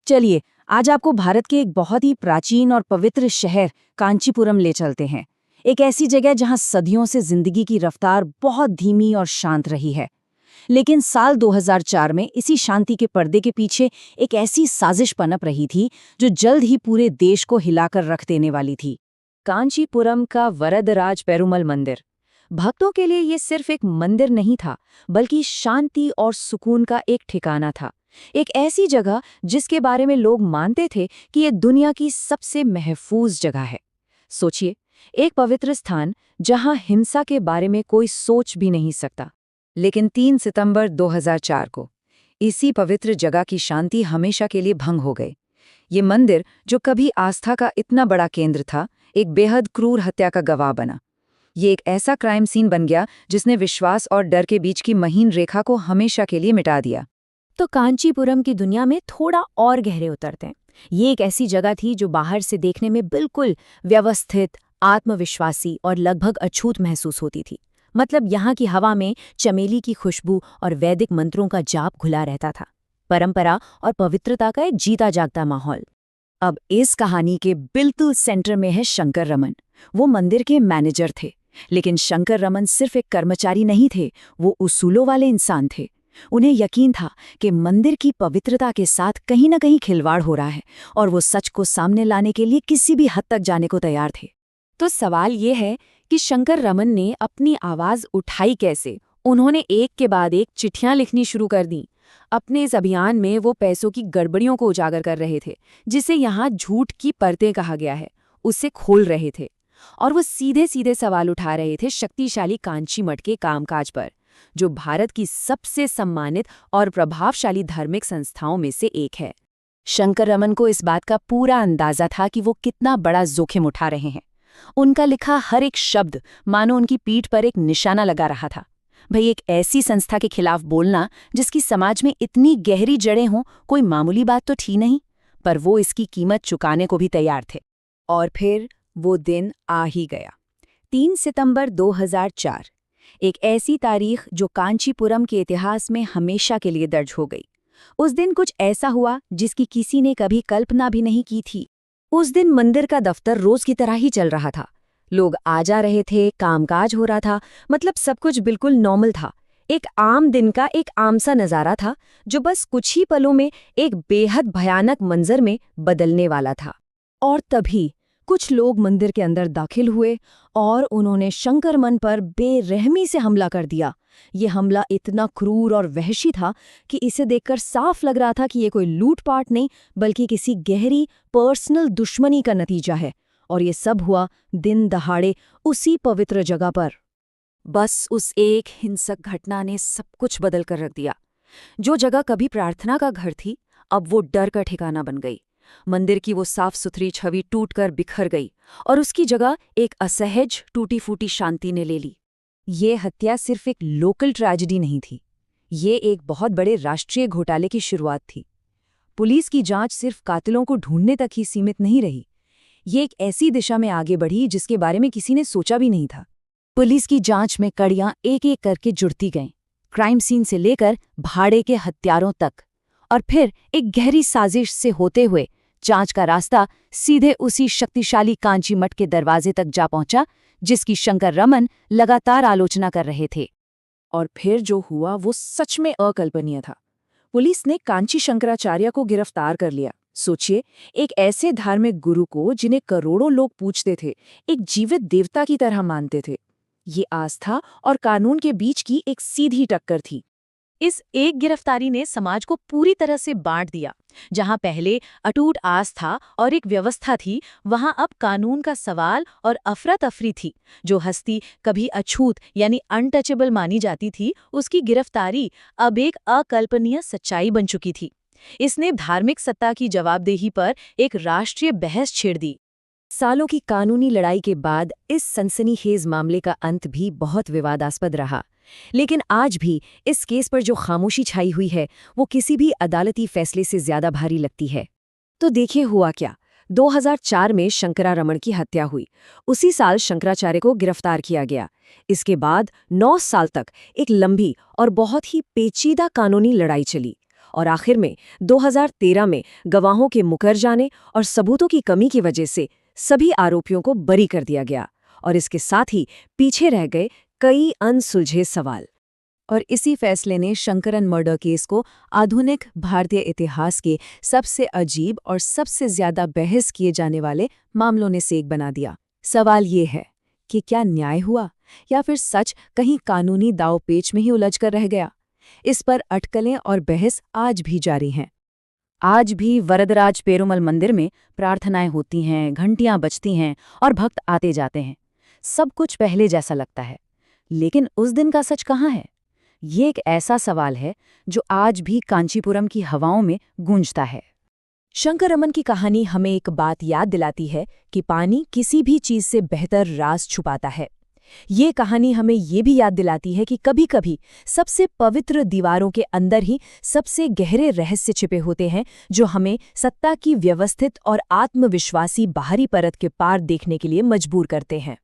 चलिए, आज आपको भारत के एक बहुत ही प्राचीन और पवित्र शहर कांचीपुरम ले चलते हैं। एक ऐसी जगह जहां सदियों से जिंदगी की रफ्तार बहुत धीमी और शांत रही है। लेकिन साल 2004 में इसी शांति के पर्दे के पीछे एक ऐसी साजिश पनप रही थी जो जल्द ही पूरे देश को हिलाकर रख देने वाली थी। कांचीपुरम का वरदराज पेरुमल मंदिर। भक्तों के लिए ये सिर्फ एक मंदिर नहीं था, बल्कि शांति और सुकून का एक ठिकाना था। एक ऐसी जगह जिसके बारे में लोग मानते थे कि ये दुनिया की सबसे महफूज जगह है। सोचिए, एक पवित्र स्थान जहां हिंसा के बारे में कोई सोच भी नहीं सकता। लेकिन 3 सितंबर 2004 को इसी पवित्र जगह की शांति हमेशा के लिए भंग हो गई। ये मंदिर, जो कभी आस्था का इतना बड़ा केंद्र था, एक बेहद क्रूर हत्या का गवाह बना। ये एक ऐसा क्राइम सीन बन गया जिसने विश्वास और डर के बीच की महीन रेखा को हमेशा के लिए मिटा दिया। तो कांचीपुरम की दुनिया में थोड़ा और गहरे उतरते हैं। ये एक ऐसी जगह थी जो बाहर से देखने में बिल्कुल व्यवस्थित, आत्मविश्वासी और लगभग अछूत महसूस होती थी। मतलब यहाँ की हवा में चमेली की खुशबू और वैदिक मंत्रों का जाप घुला रहता था। परंपरा और पवित्रता का एक जीता जागता माहौल। अब इस कहानी के बिल्कुल सेंटर में है शंकर रमन। वो मंदिर के मैनेजर थे, लेकिन शंकर रमन सिर्फ एक कर्मचारी नहीं थे, वो उसूलों वाले इंसान थे। उन्हें यकीन था कि मंदिर की पवित्रता के साथ कहीं न कहीं खिलवाड़ हो रहा है, और वो सच को सामने लाने के लिए किसी भी हद तक जाने को तैयार थे। तो सवाल ये है कि शंकर रमन ने अपनी आवाज़ उठाई कैसे? उन्होंने एक के बाद एक चिट्ठियां लिखनी शुरू कर दी। अपने इस अभियान में वो पैसों की गड़बड़ियों को उजागर कर रहे थे, जिसे यहाँ झूठ की परतें कहा गया है, उससे खोल रहे थे। और वो सीधे सीधे सवाल उठा रहे थे शक्तिशाली कांची मठ के कामकाज पर, जो भारत की सबसे सम्मानित और प्रभावशाली धार्मिक संस्थाओं में से एक है। शंकर रमन को इस बात का पूरा अंदाजा था कि वो कितना बड़ा जोखिम उठा रहे हैं। उनका लिखा हर एक शब्द मानो उनकी पीठ पर एक निशाना लगा रहा था। भाई, एक ऐसी संस्था के खिलाफ बोलना जिसकी समाज में इतनी गहरी जड़ें हों, कोई मामूली बात तो थी नहीं। पर वो इसकी कीमत चुकाने को भी तैयार थे। और फिर वो दिन आ ही गया। 3 सितंबर 2004, एक ऐसी तारीख जो कांचीपुरम के इतिहास में हमेशा के लिए दर्ज हो गई। उस दिन कुछ ऐसा हुआ जिसकी किसी ने कभी कल्पना भी नहीं की थी। उस दिन मंदिर का दफ्तर रोज की तरह ही चल रहा था। लोग आ जा रहे थे, कामकाज हो रहा था, मतलब सब कुछ बिल्कुल नॉर्मल था। एक आम दिन का एक आम सा नज़ारा था, जो बस कुछ ही पलों में एक बेहद भयानक मंजर में बदलने वाला था। और तभी कुछ लोग मंदिर के अंदर दाखिल हुए और उन्होंने शंकर मन पर बेरहमी से हमला कर दिया। ये हमला इतना क्रूर और वहशी था कि इसे देखकर साफ लग रहा था कि ये कोई लूटपाट नहीं, बल्कि किसी गहरी पर्सनल दुश्मनी का नतीजा है। और ये सब हुआ दिन दहाड़े उसी पवित्र जगह पर। बस उस एक हिंसक घटना ने सब कुछ बदल कर रख दिया। जो जगह कभी प्रार्थना का घर थी, अब वो डर का ठिकाना बन गई। मंदिर की वो साफ सुथरी छवि टूटकर बिखर गई और उसकी जगह एक असहज टूटी फूटी शांति ने ले ली। ये हत्या सिर्फ एक लोकल ट्रेजेडी नहीं थी, ये एक बहुत बड़े राष्ट्रीय घोटाले की शुरुआत थी। पुलिस की जांच सिर्फ कातिलों को ढूंढने तक ही सीमित नहीं रही, ये एक ऐसी दिशा में आगे बढ़ी जिसके बारे में किसी ने सोचा भी नहीं था। पुलिस की जांच में कड़ियां एक एक करके जुड़ती गईं, क्राइम सीन से लेकर भाड़े के हत्यारों तक। और फिर एक गहरी साजिश से होते हुए जांच का रास्ता सीधे उसी शक्तिशाली कांची मठ के दरवाजे तक जा पहुंचा, जिसकी शंकर रमन लगातार आलोचना कर रहे थे। और फिर जो हुआ वो सच में अकल्पनीय था। पुलिस ने कांची शंकराचार्य को गिरफ्तार कर लिया। सोचिए, एक ऐसे धार्मिक गुरु को जिन्हें करोड़ों लोग पूजते थे, एक जीवित देवता की तरह मानते थे। ये आस्था और कानून के बीच की एक सीधी टक्कर थी। इस एक गिरफ्तारी ने समाज को पूरी तरह से बांट दिया। जहां पहले अटूट आस्था और एक व्यवस्था थी, वहां अब कानून का सवाल और अफरा तफरी थी। जो हस्ती कभी अछूत यानी अनटचेबल मानी जाती थी, उसकी गिरफ्तारी अब एक अकल्पनीय सच्चाई बन चुकी थी। इसने धार्मिक सत्ता की जवाबदेही पर एक राष्ट्रीय बहस छेड़ दी। सालों की कानूनी लड़ाई के बाद इस सनसनीखेज मामले का अंत भी बहुत विवादास्पद रहा। लेकिन आज भी इस केस पर जो खामोशी छाई हुई है, वो किसी भी अदालती फैसले से ज्यादा भारी लगती है। तो देखिए हुआ क्या। 2004 में शंकरारमण की हत्या हुई। उसी साल शंकराचार्य को गिरफ्तार किया गया। इसके बाद 9 साल तक एक लंबी और बहुत ही पेचीदा कानूनी लड़ाई चली। और आखिर में 2013 में गवाहों के मुकर जाने और सबूतों की कमी की वजह से सभी आरोपियों को बरी कर दिया गया और इसके साथ ही पीछे रह गए कई अनसुलझे सवाल। और इसी फैसले ने शंकरन मर्डर केस को आधुनिक भारतीय इतिहास के सबसे अजीब और सबसे ज्यादा बहस किए जाने वाले मामलों में से एक बना दिया। सवाल ये है कि क्या न्याय हुआ या फिर सच कहीं कानूनी दांवपेच में ही उलझ कर रह गया? इस पर अटकलें और बहस आज भी जारी हैं। आज भी वरदराज पेरुमल मंदिर में प्रार्थनाएं होती हैं, घंटियां बजती हैं और भक्त आते जाते हैं। सब कुछ पहले जैसा लगता है, लेकिन उस दिन का सच कहाँ है? ये एक ऐसा सवाल है जो आज भी कांचीपुरम की हवाओं में गूंजता है। शंकरमन की कहानी हमें एक बात याद दिलाती है कि पानी किसी भी चीज से बेहतर राज छुपाता है। ये कहानी हमें ये भी याद दिलाती है कि कभी-कभी सबसे पवित्र दीवारों के अंदर ही सबसे गहरे रहस्य छिपे होते हैं, जो हमें सत्ता की व्यवस्थित और आत्मविश्वासी बाहरी परत के पार देखने के लिए मजबूर करते हैं।